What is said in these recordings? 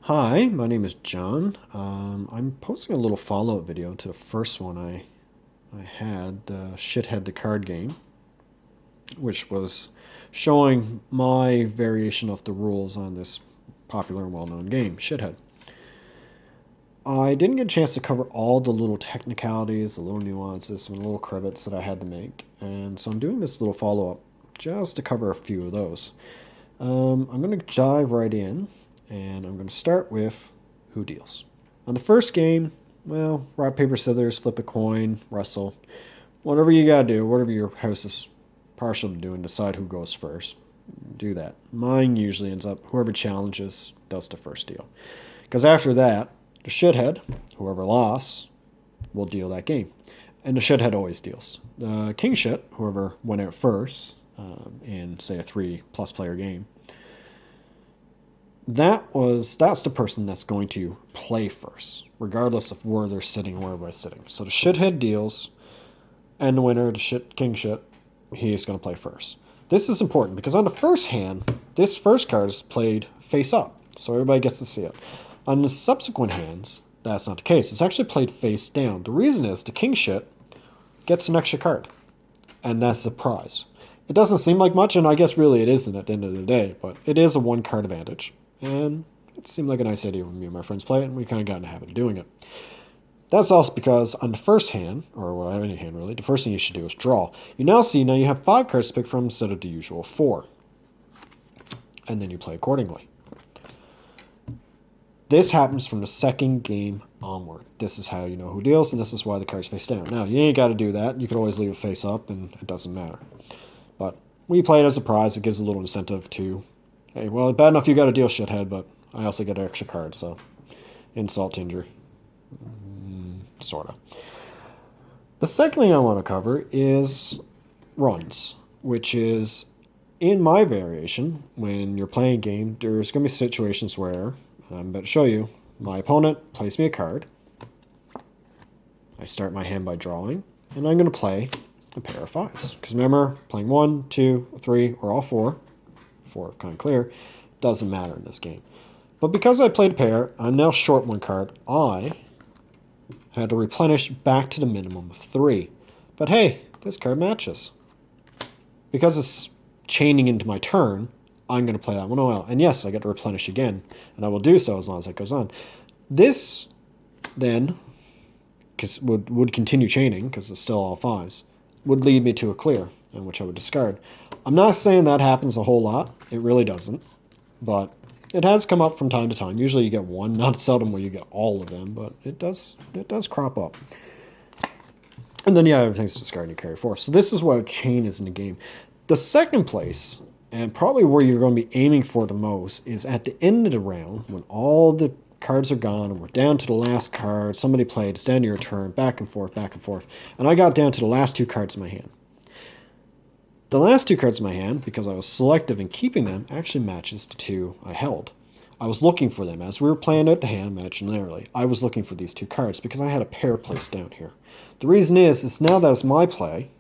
Hi, my name is John. I'm posting a little follow-up video to the first one I had, Shithead the card game, which was showing my variation of the rules on this popular and well-known game, Shithead. I didn't get a chance to cover all the little technicalities, the little nuances, some little credits that I had to make, and so I'm doing this little follow-up just to cover a few of those. I'm going to dive right in, and I'm going to start with who deals. On the first game, well, rock, paper, scissors, flip a coin, wrestle. Whatever you got to do, whatever your house is partial to doing, decide who goes first. Do that. Mine usually ends up whoever challenges does the first deal. Because after that, the shithead, whoever lost, will deal that game. And the shithead always deals. The king shit, whoever went out first, in say a 3+ player game, that's the person that's going to play first, regardless of where they're sitting or where everybody's sitting. So the shithead deals, and the winner, the king shit, he's going to play first. This is important because on the first hand, this first card is played face up, so everybody gets to see it. On the subsequent hands, that's not the case. It's actually played face down. The reason is the king shit gets an extra card, and that's the prize. It doesn't seem like much, and I guess really it isn't at the end of the day, but it is a 1-card advantage. And it seemed like a nice idea when me and my friends play it, and we kind of got in the habit of doing it. That's also because on the first hand, or well, any hand really, the first thing you should do is draw. You now you have 5 cards to pick from instead of the usual 4. And then you play accordingly. This happens from the second game onward. This is how you know who deals, and this is why the cards face down. Now, you ain't got to do that. You could always leave it face up, and it doesn't matter. But we play it as a prize. It gives a little incentive to, hey, well, bad enough you got to deal, shithead, but I also get an extra card, so insult to injury. Sort of. The second thing I want to cover is runs, which is, in my variation, when you're playing a game, there's going to be situations where, and I'm about to show you, my opponent plays me a card. I start my hand by drawing, and I'm going to play a pair of 5s. Because remember, playing 1, 2, 3, or all 4 kind of clear, doesn't matter in this game. But because I played a pair, I'm now short 1 card. I had to replenish back to the minimum of 3. But hey, this card matches. Because it's chaining into my turn, I'm going to play that one well. And yes, I get to replenish again, and I will do so as long as that goes on. This, then, because would continue chaining, because it's still all 5s, would lead me to a clear, in which I would discard. I'm not saying that happens a whole lot. It really doesn't. But it has come up from time to time. Usually you get one, not seldom where you get all of them, but it does crop up. And then, yeah, everything's discarded and you carry 4. So this is what a chain is in the game. The second place, and probably where you're going to be aiming for the most, is at the end of the round, when all the cards are gone and we're down to the last card. Somebody played, it's down to your turn, back and forth, and I got down to the last 2 cards in my hand. The last 2 cards in my hand, because I was selective in keeping them, actually matches the 2 I held. I was looking for them. As we were playing out the hand, mentioned earlier, I was looking for these 2 cards because I had a pair placed down here. The reason is now that it's my play,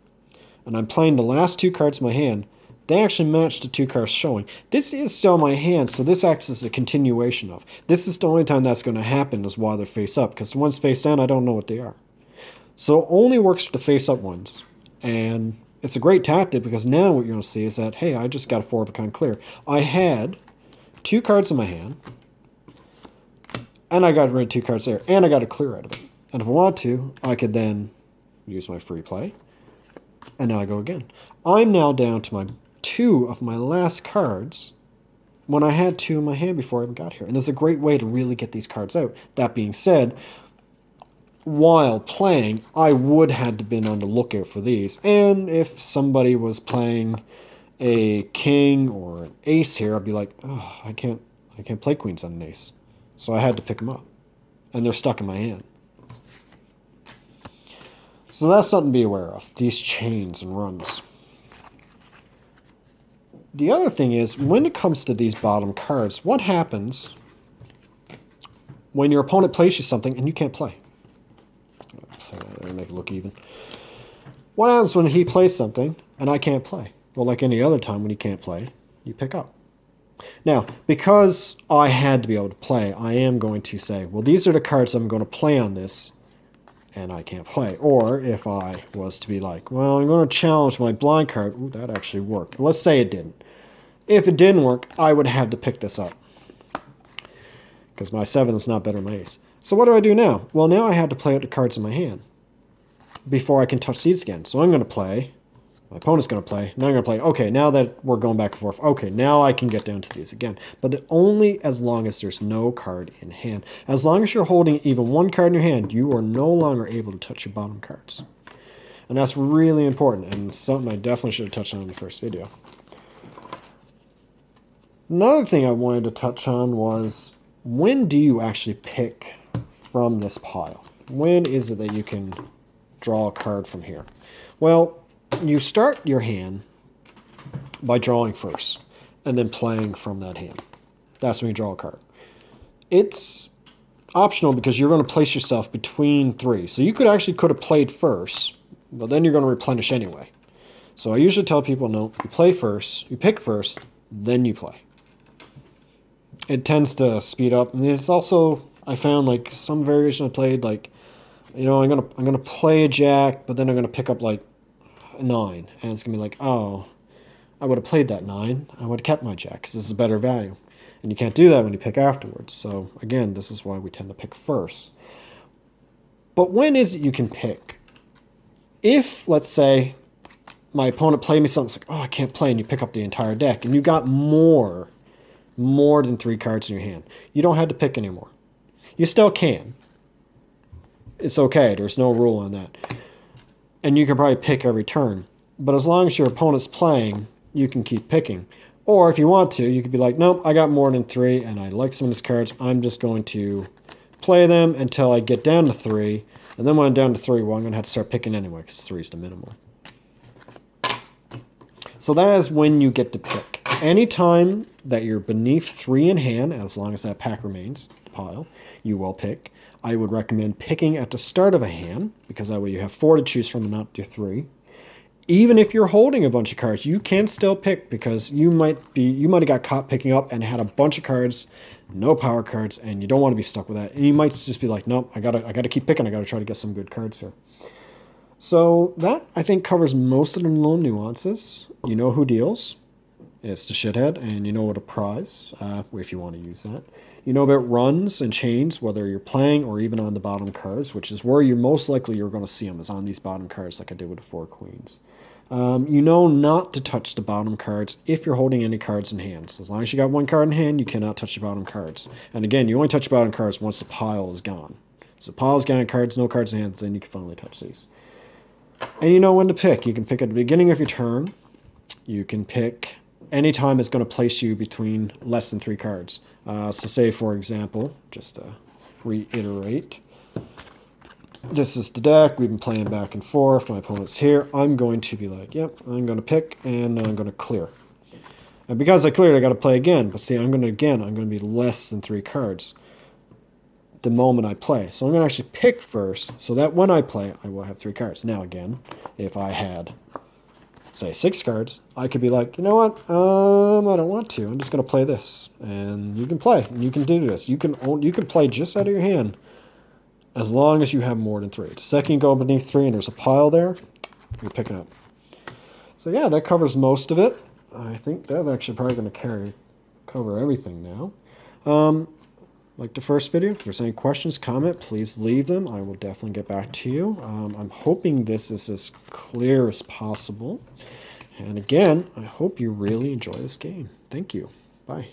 and I'm playing the last 2 cards in my hand, they actually match the 2 cards showing. This is still my hand, so this acts as a continuation of. This is the only time that's going to happen is while they're face up, because the ones face down, I don't know what they are. So it only works for the face up ones. And it's a great tactic because now what you're going to see is that, hey, I just got a 4 of a kind clear. I had 2 cards in my hand, and I got rid of 2 cards there, and I got a clear out of it. And if I want to, I could then use my free play, and now I go again. I'm now down to my 2 of my last cards when I had 2 in my hand before I even got here. And there's a great way to really get these cards out. That being said, while playing, I would have been on the lookout for these. And if somebody was playing a king or an ace here, I'd be like, oh, I can't play queens on an ace. So I had to pick them up. And they're stuck in my hand. So that's something to be aware of, these chains and runs. The other thing is, when it comes to these bottom cards, what happens when your opponent plays you something and you can't play? Make it look even. What happens when he plays something and I can't play? Well, like any other time when you can't play, you pick up. Now, because I had to be able to play, I am going to say, well, these are the cards I'm going to play on this, and I can't play. Or if I was to be like, well, I'm going to challenge my blind card. Ooh, that actually worked. But let's say it didn't. If it didn't work, I would have to pick this up, because my 7 is not better than my ace. So what do I do now? Well, now I had to play out the cards in my hand before I can touch these again. So I'm going to play. My opponent's going to play. Now I'm going to play. Okay, now that we're going back and forth. Okay, now I can get down to these again. But only as long as there's no card in hand. As long as you're holding even one card in your hand, you are no longer able to touch your bottom cards. And that's really important, and something I definitely should have touched on in the first video. Another thing I wanted to touch on was, when do you actually pick from this pile? When is it that you can draw a card from here? Well, you start your hand by drawing first, and then playing from that hand. That's when you draw a card. It's optional because you're going to place yourself between 3. So you could have played first, but then you're going to replenish anyway. So I usually tell people, no, you play first, you pick first, then you play. It tends to speed up, and it's also, I found, like, some variation I played, like, you know, I'm gonna play a jack, but then I'm gonna pick up like a 9, and it's gonna be like, oh, I would have played that 9, I would have kept my jack because this is a better value, and you can't do that when you pick afterwards. So again, this is why we tend to pick first. But when is it you can pick? If, let's say, my opponent played me something, it's like, oh, I can't play, and you pick up the entire deck, and you got more than 3 cards in your hand, you don't have to pick anymore. You still can. It's okay. There's no rule on that. And you can probably pick every turn. But as long as your opponent's playing, you can keep picking. Or if you want to, you could be like, nope, I got more than 3, and I like some of these cards. I'm just going to play them until I get down to 3. And then when I'm down to 3, well, I'm going to have to start picking anyway, because 3 is the minimum. So that is when you get to pick. Anytime that you're beneath 3 in hand, as long as that pack remains, the pile, you will pick. I would recommend picking at the start of a hand, because that way you have 4 to choose from and not your 3. Even if you're holding a bunch of cards, you can still pick, because you might have got caught picking up and had a bunch of cards, no power cards, and you don't want to be stuck with that. And you might just be like, nope, I gotta keep picking. I gotta try to get some good cards here. So that, I think, covers most of the little nuances. You know who deals. It's the Shithead, and you know what a prize, if you want to use that. You know about runs and chains, whether you're playing or even on the bottom cards, which is where you're most likely you're going to see them, is on these bottom cards like I did with the 4 queens. You know not to touch the bottom cards if you're holding any cards in hand. So as long as you got 1 card in hand, you cannot touch the bottom cards. And again, you only touch the bottom cards once the pile is gone. So the pile's gone, cards, no cards in hand, then you can finally touch these. And you know when to pick. You can pick at the beginning of your turn. You can pick anytime it's going to place you between less than 3 cards. So say, for example, just to reiterate, this is the deck. We've been playing back and forth. My opponent's here. I'm going to be like, yep, I'm going to pick, and I'm going to clear. And because I cleared, I got to play again. But see, I'm going to be less than 3 cards the moment I play. So I'm going to actually pick first, so that when I play, I will have 3 cards. Now again, if I had, say, 6 cards, I could be like, you know what, I don't want to. I'm just going to play this. And you can play, and you can do this. You can play just out of your hand as long as you have more than 3. The second you go beneath 3 and there's a pile there, you're picking up. So yeah, that covers most of it. I think that's actually probably going to cover everything now. Like the first video, if there's any questions, comment, please leave them. I will definitely get back to you. I'm hoping this is as clear as possible. And again, I hope you really enjoy this game. Thank you. Bye.